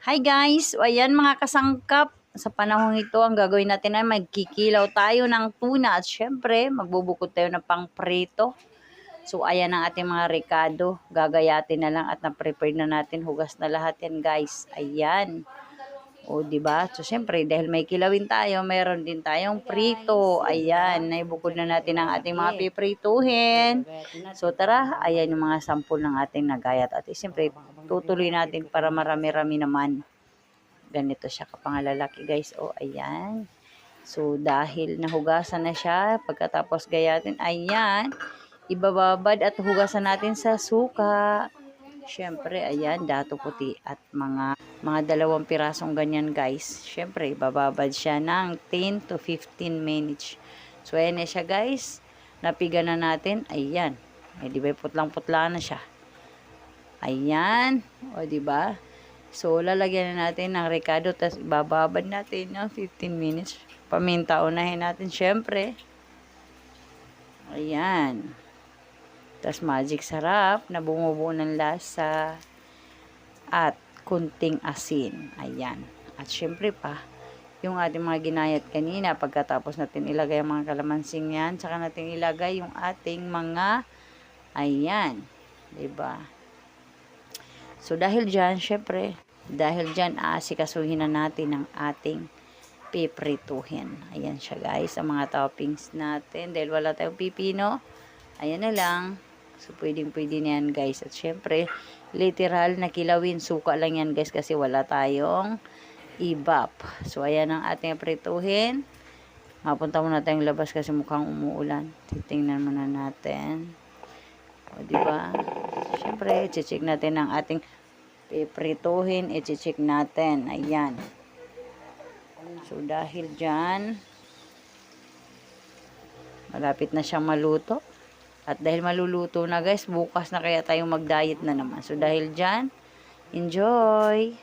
Hi guys! O ayan mga kasangkap, sa panahong ito ang gagawin natin ay magkikilaw tayo ng tuna at syempre magbubukod tayo ng pangprito. So ayan ang ating mga rekado, gagayatin na lang at na-prepare na natin, hugas na lahat yan guys. Ayan. O di ba? So syempre dahil may kilawin tayo, meron din tayong prito. Ayan, naibukod na natin ang ating mga piprituhin. So tara, ayan yung mga sample ng ating nagayat at syempre tutuloy natin para marami-rami naman. Ganito siya kapangalalaki guys. O ayan. So dahil nahugasan na siya, pagkatapos gayatin, ayan, ibababad at hugasan natin sa suka. Siyempre, ayan, dato puti at mga 2 pirasong ganyan guys. Siyempre, bababad siya ng 10 to 15 minutes. So, ayan na siya guys. Napiga na natin. Ayan. Eh, di ba putlang-putla na siya. Ayan. O, di ba? So, lalagyan na natin ng rekado. Tapos, bababad natin ng 15 minutes. Paminta, unahin natin siyempre. Ayan. Tas magic sarap na bumubuo ng lasa at kunting asin. Ayan. At syempre pa, yung ating mga ginayat kanina, pagkatapos natin ilagay ang mga kalamansing yan, saka natin ilagay yung ating mga, ayan. Diba? So, dahil dyan, syempre, dahil dyan, aasikasuhin na natin ang ating piprituhin. Ayan siya guys, ang mga toppings natin. Dahil wala tayong pipino, ayan na lang. So, pwedeng-pwede na yan, guys. At syempre, literal na kilawin. Suka lang yan, guys, kasi wala tayong ibap. So, ayan ang ating prituhin. Mapunta muna tayong labas kasi mukhang umuulan. Titingnan muna natin. O, diba? Syempre, i-check natin ang ating piprituhin. I-check natin. Ayan. So, dahil dyan, malapit na siyang maluto. At dahil maluluto na guys, bukas na kaya tayong mag-diet na naman. So dahil dyan, enjoy!